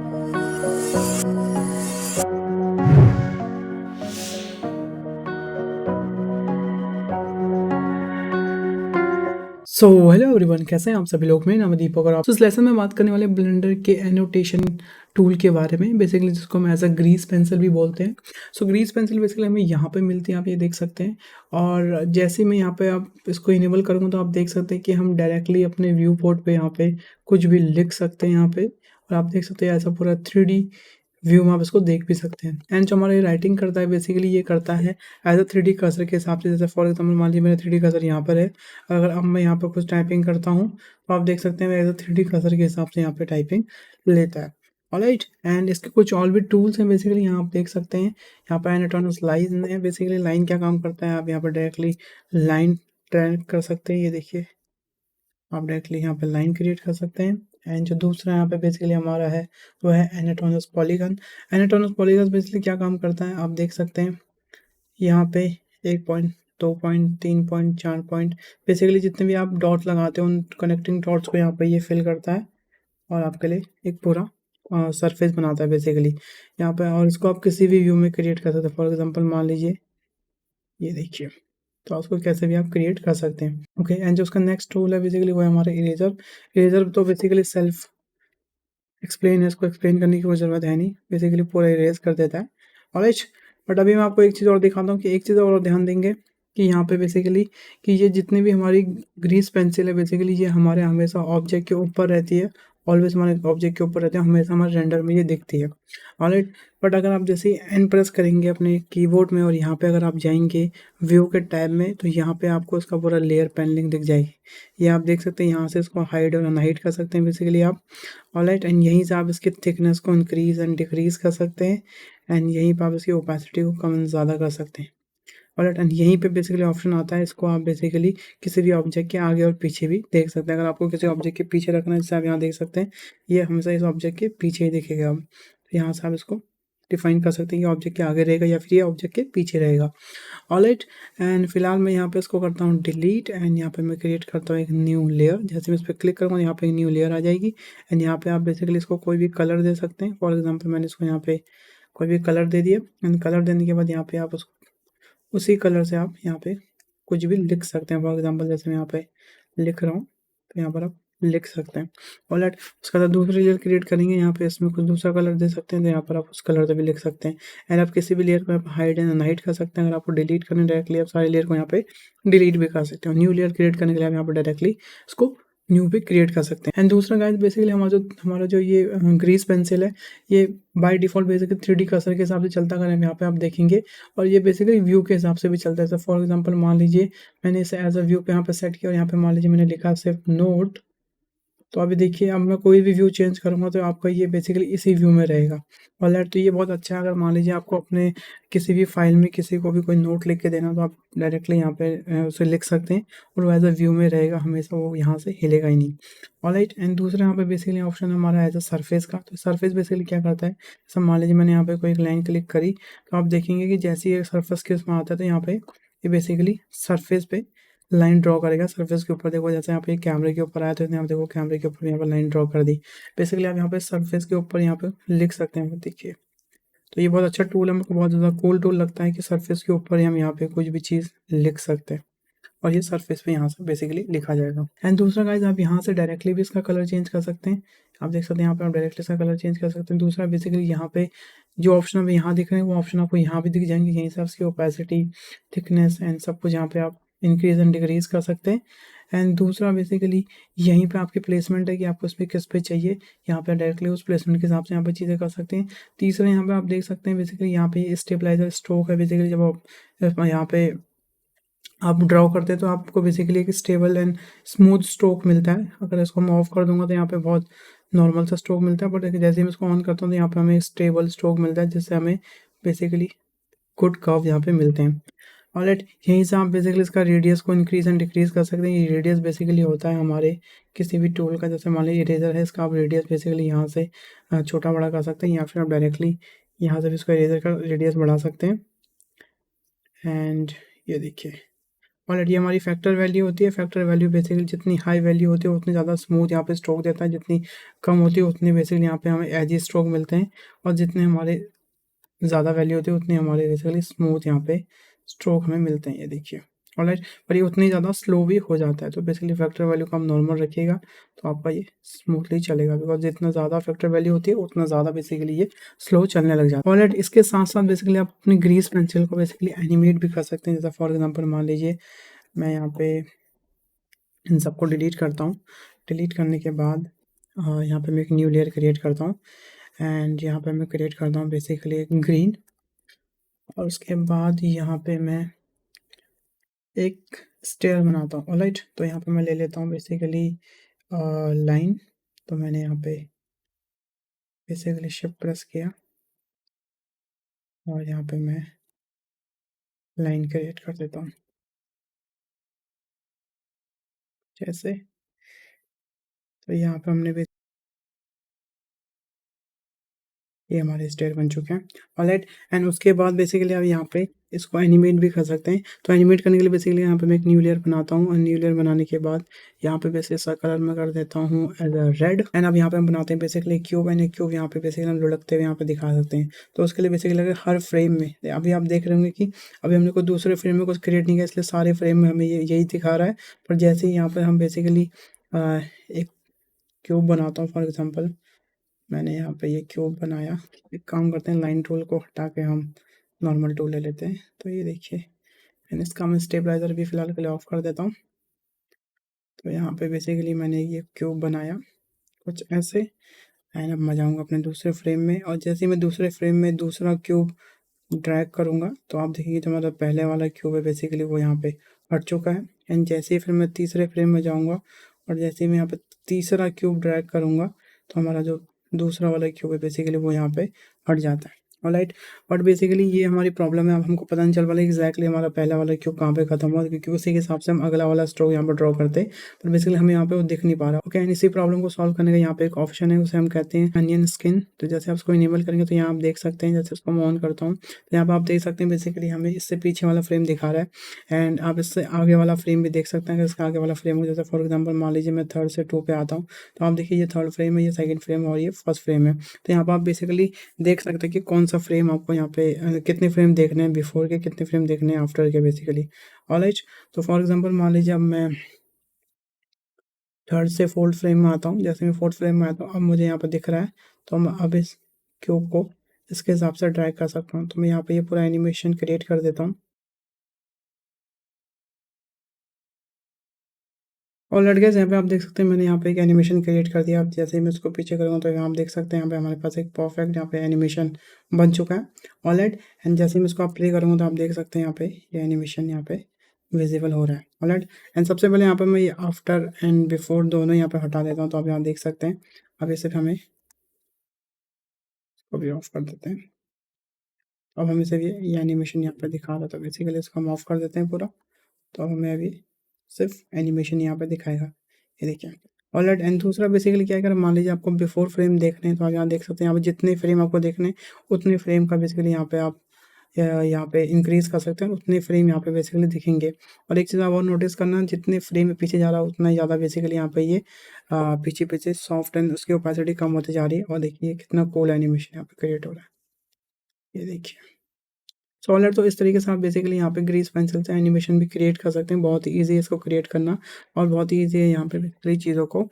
So hello everyone, कैसे हैं आप सभी लोग। मेरा नाम है दीपक और आप इस लेसन में बात करने वाले ब्लेंडर के एनोटेशन टूल के बारे में, बेसिकली जिसको हम एज अ ग्रीस पेंसिल भी बोलते हैं। सो ग्रीस पेंसिल बेसिकली हमें यहाँ पे मिलती है, आप ये देख सकते हैं। और जैसे मैं यहाँ पे आप इसको इनेबल करूँगा तो आप देख सकते हैं कि हम डायरेक्टली अपने व्यू पोर्ट पे यहाँ पे कुछ भी लिख सकते हैं यहाँ पे। और आप देख सकते हैं ऐसा पूरा 3D व्यू में आप इसको देख भी सकते हैं। एंड जो हमारा ये राइटिंग करता है बेसिकली ये करता है एज अ 3D कर्सर के हिसाब से। जैसे फॉर एग्जांपल मान लीजिए मेरा 3D कर्सर यहाँ पर है, अगर अब मैं यहाँ पर कुछ टाइपिंग करता हूँ तो आप देख सकते हैं एज अ 3D कर्सर के हिसाब से यहाँ पे टाइपिंग लेता है। ऑलराइट, एंड इसके कुछ और भी टूल्स हैं बेसिकली, यहाँ आप देख सकते हैं। यहाँ पर एनाटोमस लाइन है, बेसिकली लाइन क्या काम करता है, आप यहाँ पर डायरेक्टली लाइन ट्रैक कर सकते हैं। ये देखिए, आप डायरेक्टली यहाँ पे लाइन क्रिएट कर सकते हैं। एंड जो दूसरा यहाँ पे बेसिकली हमारा है वो है एनाटोमस पॉलीगन। एनाटोमस पॉलीगन बेसिकली क्या काम करता है, आप देख सकते हैं। यहाँ पे 1 point, 2 point, 3 point, 4 point, basically जितने भी आप डॉट लगाते हो उन कनेक्टिंग डॉट्स को यहाँ पे ये फिल करता है और आपके लिए एक पूरा सरफेस बनाता है बेसिकली यहाँ पे। और इसको आप किसी भी व्यू में क्रिएट कर सकते हैं। फॉर एग्जांपल मान लीजिए ये देखिए, तो उसको कैसे भी आप क्रिएट कर सकते हैं। ओके, एंड जो उसका नेक्स्ट टूल है बेसिकली वो है हमारा इरेजर। इरेजर तो बेसिकली सेल्फ एक्सप्लेन है, इसको एक्सप्लेन करने की कोई ज़रूरत है नहीं, बेसिकली पूरा इरेज कर देता है। ऑलराइट, बट अभी मैं आपको एक चीज़ और दिखाता हूँ कि एक चीज़ और ध्यान देंगे कि यहाँ पे बेसिकली कि ये जितनी भी हमारी ग्रीस पेंसिल है बेसिकली ये हमारे हमेशा ऑब्जेक्ट के ऊपर रहती है। ऑलवेज हमारे ऑब्जेक्ट के ऊपर रहती है, हमेशा हमारे रेंडर में ये दिखती है। ऑलराइट, बट अगर आप जैसे ही एन प्रेस करेंगे अपने कीबोर्ड में और यहाँ पे अगर आप जाएंगे व्यू के टैब में तो यहाँ पे आपको इसका पूरा लेयर पैनलिंग दिख जाएगी। ये आप देख सकते हैं, यहाँ से इसको हाइड और अनहाइड कर सकते हैं बेसिकली आप। ऑलराइट, एंड यहीं से आप इसकी थिकनेस को इंक्रीज एंड डिक्रीज कर सकते हैं। एंड यहीं पर आप इसकी ओपेसिटी को कम ज़्यादा कर सकते हैं। ऑलराइट, एंड यहीं पे बेसिकली ऑप्शन आता है, इसको आप बेसिकली किसी भी ऑब्जेक्ट के आगे और पीछे भी देख सकते हैं। अगर आपको किसी ऑब्जेक्ट के पीछे रखना है जैसे आप यहाँ देख सकते हैं, ये हमेशा इस ऑब्जेक्ट के पीछे ही दिखेगा। अब तो यहाँ से आप इसको डिफाइन कर सकते हैं कि ऑब्जेक्ट के आगे रहेगा या फिर ये ऑब्जेक्ट के पीछे रहेगा। ऑलराइट, एंड फिलहाल मैं यहाँ पे इसको करता हूँ डिलीट एंड यहाँ पे मैं क्रिएट करता हूँ एक न्यू लेयर। जैसे मैं इस पर क्लिक करूँगा यहाँ पे एक न्यू लेयर आ जाएगी। एंड यहाँ पे आप बेसिकली इसको कोई भी कलर दे सकते हैं। फॉर एग्जांपल मैंने इसको यहाँ पे कोई भी कलर दे दिया एंड कलर देने के बाद यहाँ पे आप उसको उसी कलर से आप यहाँ पे कुछ भी लिख सकते हैं। फॉर एग्जांपल जैसे मैं यहाँ पे लिख रहा हूँ तो यहाँ पर आप लिख सकते हैं। ऑलराइट, उसके बाद दूसरी लेयर क्रिएट करेंगे, यहाँ पे इसमें कुछ दूसरा कलर दे सकते हैं तो यहाँ पर आप उस कलर से भी लिख सकते हैं। एंड आप किसी भी लेयर को आप हाइड एंड अनहाइड कर सकते हैं। अगर आपको डिलीट करने डायरेक्टली आप सारी लेयर को यहाँ पे डिलीट भी कर सकते हो। न्यू लेयर क्रिएट करने के लिए आप यहाँ पर डायरेक्टली इसको न्यू पे क्रिएट कर सकते हैं। एंड दूसरा गाइस बेसिकली हमारा जो ये ग्रीस पेंसिल है ये by default basically 3D cursor के हिसाब से चलता है। अगर हम यहाँ पे आप देखेंगे और ये बेसिकली व्यू के हिसाब से भी चलता है। फॉर एग्जांपल मान लीजिए मैंने इसे एज अ व्यू पे यहाँ पे सेट किया और यहाँ पे मान लीजिए मैंने लिखा सिर्फ नोट, तो अभी देखिए अब मैं कोई भी व्यू चेंज करूँगा तो आपका ये बेसिकली इसी व्यू में रहेगा। ऑलराइट, तो ये बहुत अच्छा है। अगर मान लीजिए आपको अपने किसी भी फाइल में किसी को भी कोई नोट लिख के देना तो आप डायरेक्टली यहाँ पे उसे लिख सकते हैं और वो एज अ व्यू में रहेगा, हमेशा वो यहाँ से हिलेगा ही नहीं। ऑलराइट, एंड दूसरा यहाँ पे बेसिकली ऑप्शन है हमारा एज अ सरफेस का। तो सरफेस बेसिकली क्या करता है, जैसे मान लीजिए मैंने यहाँ पे कोई एक लाइन क्लिक करी तो आप देखेंगे कि जैसे ही सरफेस के उसमें आता है तो यहाँ पे ये बेसिकली सरफेस पे लाइन ड्रॉ करेगा। सरफेस के ऊपर देखो, जैसे यहाँ पे कैमरे के ऊपर आया तो यहाँ पे देखो कैमरे के ऊपर यहाँ पर लाइन ड्रॉ कर दी। बेसिकली आप यहाँ पे सरफेस के ऊपर यहाँ पे लिख सकते हैं, देखिए। तो ये बहुत अच्छा टूल है, मेरे को बहुत ज़्यादा कूल टूल लगता है कि सरफेस के ऊपर हम यहाँ पे कुछ भी चीज़ लिख सकते हैं और ये सरफेस पे यहाँ से बेसिकली लिखा जाएगा। एंड दूसरा गाइज आप यहाँ से डायरेक्टली भी इसका कलर चेंज कर सकते हैं। आप देख सकते हैं यहाँ पे आप डायरेक्टली इसका कलर चेंज कर सकते हैं। दूसरा बेसिकली यहाँ पे जो ऑप्शन अभी यहाँ दिख रहे हैं वो ऑप्शन आपको यहाँ भी दिख जाएंगे। यहीं से उसकी ओपेसिटी, थिकनेस एंड सब कुछ यहाँ पे आप इंक्रीज एंड डिक्रीज कर सकते हैं। एंड दूसरा बेसिकली यहीं पे आपकी प्लेसमेंट है कि आपको इस पर किस पे चाहिए, यहाँ पे डायरेक्टली उस प्लेसमेंट के हिसाब से यहाँ पे चीज़ें कर सकते हैं। तीसरा यहाँ पे आप देख सकते हैं बेसिकली यहाँ पे स्टेबलाइजर स्ट्रोक है। बेसिकली जब आप यहाँ पे आप ड्रॉ करते हैं तो आपको बेसिकली एक स्टेबल एंड स्मूथ स्ट्रोक मिलता है। अगर इसको मैं ऑफ कर दूंगा तो यहाँ पे बहुत नॉर्मल सा स्ट्रोक मिलता है, बट जैसे ही मैं इसको ऑन करता हूँ तो यहाँ पे हमें स्टेबल स्ट्रोक मिलता है जिससे हमें बेसिकली गुड कर्व यहाँ पे मिलते हैं। ऑलराइट, यहीं से आप बेसिकली इसका रेडियस को इंक्रीज एंड डिक्रीज कर सकते हैं। ये रेडियस बेसिकली होता है हमारे किसी भी टूल का, जैसे मान लीजिए इरेजर है, इसका आप रेडियस बेसिकली यहाँ से छोटा बड़ा कर सकते हैं या फिर आप डायरेक्टली यहाँ से भी इसका इरेजर का रेडियस बढ़ा सकते हैं। एंड ये देखिए, ऑलरेडी ये हमारी फैक्टर वैल्यू होती है। फैक्टर वैल्यू बेसिकली जितनी हाई वैल्यू होती है उतनी ज़्यादा स्मूथ यहाँ पे स्ट्रोक देता है, जितनी कम होती है उतनी बेसिकली यहाँ पे हमें एजी स्ट्रोक मिलते हैं, और जितने हमारे ज़्यादा वैल्यू होती है उतनी हमारे बेसिकली स्मूथ यहाँ पे स्ट्रोक हमें मिलते हैं, ये देखिए। ऑलराइट, पर ये उतनी ज़्यादा स्लो भी हो जाता है, तो बेसिकली फैक्टर वैल्यू को हम नॉर्मल रखिएगा तो आपका ये स्मूथली चलेगा, बिकॉज जितना ज़्यादा फैक्टर वैल्यू होती है उतना ज़्यादा बेसिकली ये स्लो चलने लग जाता है। ऑलराइट, इसके साथ साथ बेसिकली आप अपनी ग्रीस पेंसिल को बेसिकली एनिमेट भी कर सकते हैं। जैसा फॉर एग्जाम्पल मान लीजिए मैं यहाँ पे इन सबको डिलीट करता हूँ। डिलीट करने के बाद यहाँ पे मैं एक न्यू लेयर क्रिएट करता हूँ, एंड यहाँ पे मैं क्रिएट करता हूँ बेसिकली एक ग्रीन, और उसके बाद यहाँ पे मैं एक स्टेयर बनाता हूँ। ऑलराइट, तो यहाँ पे मैं ले लेता हूँ बेसिकली लाइन। तो मैंने यहाँ पे बेसिकली शिफ्ट प्रेस किया और यहाँ पे मैं लाइन क्रिएट कर देता हूँ जैसे। तो यहाँ पे हमने ये हमारे स्टेयर बन चुके हैं। ऑलराइट, एंड उसके बाद बेसिकली आप यहाँ पे इसको एनिमेट भी कर सकते हैं। तो एनिमेट करने के लिए बेसिकली यहाँ पे मैं एक न्यू लेयर बनाता हूँ, और न्यू लेयर बनाने के बाद यहाँ पे बेसिकली इसका कलर मैं कर देता हूँ एज अ रेड। एंड अब यहाँ पे हम बनाते हैं बेसिकली क्यूब, एंड क्यूब यहाँ पे बेसिकली हम लुढ़कते हुए यहाँ पे दिखा सकते हैं। तो उसके लिए बेसिकली अगर हर फ्रेम में अभी आप देख रहे होंगे कि अभी हमने कोई दूसरे फ्रेम में कुछ क्रिएट नहीं किया, इसलिए सारे फ्रेम में हमें यही दिखा रहा है। पर जैसे ही यहाँ पर हम बेसिकली एक क्यूब बनाता हूँ, फॉर एग्जाम्पल मैंने यहाँ पे ये क्यूब बनाया। एक काम करते हैं, लाइन टूल को हटा के हम नॉर्मल टूल ले लेते हैं। तो ये देखिए, एंड इसका मैं स्टेबलाइजर भी फिलहाल के लिए ऑफ कर देता हूँ। तो यहाँ पे बेसिकली मैंने ये क्यूब बनाया कुछ ऐसे, एंड अब मैं जाऊँगा अपने दूसरे फ्रेम में, और जैसे ही मैं दूसरे फ्रेम में दूसरा क्यूब ड्रैग करूँगा तो आप देखेंगे जो हमारा पहले वाला क्यूब है बेसिकली वो यहाँ पे हट चुका है। एंड जैसे ही फिर मैं तीसरे फ्रेम में जाऊँगा, और जैसे ही मैं यहाँ पे तीसरा क्यूब ड्रैग करूँगा तो हमारा जो दूसरा वाला क्यूब है बेसिकली वो यहाँ पे हट जाता है। ऑलराइट, बट बेसिकली ये हमारी प्रॉब्लम है। अब हमको पता नहीं चल पा रहा एग्जैक्टली हमारा पहला वाला क्यूब कहाँ पे खत्म हुआ, क्योंकि उसी के हिसाब से हम अगला वाला स्ट्रोक यहाँ पर ड्रॉ करते हैं, पर बेसिकली हमें यहाँ पे वो दिख नहीं पा रहा। ओके, एंड इसी प्रॉब्लम को सॉल्व करने का यहाँ पे एक ऑप्शन है, उसे हम कहते हैं अनियन स्किन। तो जैसे आप उसको इनेबल करेंगे तो यहाँ आप देख सकते हैं, जैसे उसको मैं ऑन करता हूँ तो यहाँ पर आप देख सकते हैं बेसिकली हमें इससे पीछे वाला फ्रेम दिखा रहा है, एंड आप इससे आगे वाला फ्रेम भी देख सकते हैं। अगर इसका आगे वाला फ्रेम हो, जैसे फॉर एग्जाम्पल मान लीजिए मैं 3rd से 2 पे आता हूँ, तो आप देखिए ये 3rd फ्रेम है, ये 2nd फ्रेम और ये 1st फ्रेम है। तो यहाँ पर आप बेसिकली देख सकते हैं कि कौन सा फ्रेम आपको यहाँ पे कितने फ्रेम देखने हैं बिफोर के, कितने फ्रेम देखने हैं आफ्टर के बेसिकली। ऑलराइट, तो फॉर एग्जांपल मान लीजिए अब मैं 3rd से 4th फ्रेम में आता हूँ। जैसे मैं 4th फ्रेम में आता हूँ, अब मुझे यहाँ पर दिख रहा है, तो मैं अब इस क्यूब को इसके हिसाब से ड्रैग कर सकता हूँ। तो मैं यहाँ पे ये पूरा एनिमेशन क्रिएट कर देता हूँ। और लट गए यहाँ पे आप देख सकते हैं मैंने यहाँ पे एक एनिमेशन क्रिएट कर दिया। अब जैसे ही मैं उसको पीछे करूँगा तो यहाँ आप देख सकते हैं यहाँ पे हमारे पास एक परफेक्ट यहाँ पे एनिमेशन बन चुका है। ऑलराइट, एंड जैसे ही मैं इसको आप प्ले करूँगा तो आप देख सकते हैं यहाँ पे ये एनिमेशन यहाँ पे विजिबल हो रहा है। ऑलराइट, एंड सबसे पहले यहाँ पे मैं ये आफ्टर एंड बिफोर दोनों यहाँ पे हटा देता हूँ। तो आप यहाँ देख सकते हैं, अब ये सिर्फ हमें इसको भी ऑफ कर देते हैं। अब हमें सिर्फ ये एनिमेशन यहाँ पे दिखा रहा था, बेसिकली इसको हम ऑफ कर देते हैं पूरा। तो हमें अभी सिर्फ एनिमेशन यहाँ पे दिखाएगा, ये देखिए। ऑलराइट, एंड दूसरा बेसिकली क्या है, अगर मान लीजिए आपको बिफोर फ्रेम देखने हैं तो आप यहाँ देख सकते हैं, यहाँ पे जितने फ्रेम आपको देखने हैं उतने फ्रेम का बेसिकली यहाँ पे आप यहाँ पे इंक्रीज कर सकते हैं, उतने फ्रेम यहाँ पे बेसिकली दिखेंगे। और एक चीज़ आप और नोटिस करना, जितने फ्रेम में पीछे जा रहा है उतना ही ज़्यादा बेसिकली यहाँ पे ये पीछे पीछे सॉफ्ट एंड उसकी ओपेसिटी कम होती जा रही है। और देखिए कितना कूल एनिमेशन यहाँ पे क्रिएट हो रहा है, ये देखिए। सॉलिड, तो इस तरीके से आप बेसिकली यहाँ पे ग्रीस पेंसिल से एनिमेशन भी क्रिएट कर सकते हैं। बहुत ही ईजी है इसको क्रिएट करना, और बहुत ही ईजी है यहाँ पे बेसिकली चीज़ों को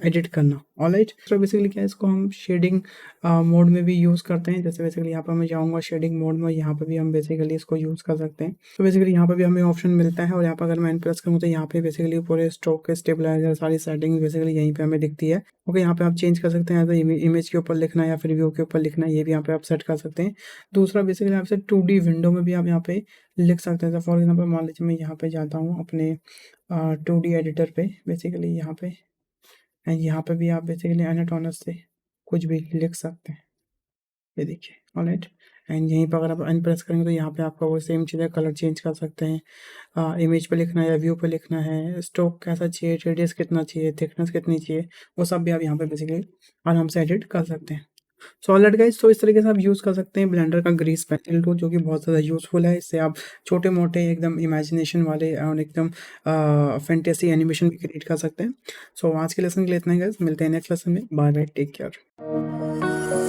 एडिट करना। ऑलराइट, तो बेसिकली क्या है, इसको हम शेडिंग मोड में भी यूज़ करते हैं। जैसे बेसिकली यहाँ पर मैं जाऊँगा शेडिंग मोड में, यहाँ पर भी हम बेसिकली इसको यूज़ कर सकते हैं। तो बेसिकली यहाँ पर भी हमें ऑप्शन मिलता है, और यहाँ पर अगर मैं प्रेस करूँ तो यहाँ पे बेसिकली पूरे स्ट्रोक के स्टेबलाइजर सारी सेटिंग बेसिकली यहीं पे हमें दिखती है। ओके, यहाँ पे आप चेंज कर सकते हैं, इमेज के ऊपर लिखना है या फिर व्यू के ऊपर लिखना है, ये भी यहाँ पे आप सेट कर सकते हैं। दूसरा बेसिकली आपसे 2D विंडो में भी आप यहाँ पे लिख सकते हैं। तो फॉर एग्जांपल मान लीजिए मैं यहाँ पे जाता हूँ अपने 2D एडिटर पे, बेसिकली यहाँ पे, एंड यहाँ पे भी आप बेसिकली एनाटोनस से कुछ भी लिख सकते हैं, ये देखिए। ऑलराइट, एंड यहीं पर अगर आप एन प्रेस करेंगे तो यहाँ पे आपका वो सेम चीज़ है, कलर चेंज कर सकते हैं, इमेज पे लिखना है या व्यू पे लिखना है, स्ट्रोक कैसा चाहिए, रेडियस कितना चाहिए, थिकनेस कितनी चाहिए, वो सब भी आप यहाँ पे बेसिकली आराम से एडिट कर सकते हैं। सो ऑलराइट गाइस, तो इस तरीके से आप यूज़ कर सकते हैं ब्लेंडर का ग्रीस पेंसिल टूल, जो कि बहुत ज़्यादा यूज़फुल है। इससे आप छोटे-मोटे एकदम इमेजिनेशन वाले और एकदम फैंटेसी एनिमेशन भी क्रिएट कर सकते हैं। सो आज के लेसन के लिए इतना ही गाइस, मिलते हैं नेक्स्ट लेसन में। Bye bye, take care.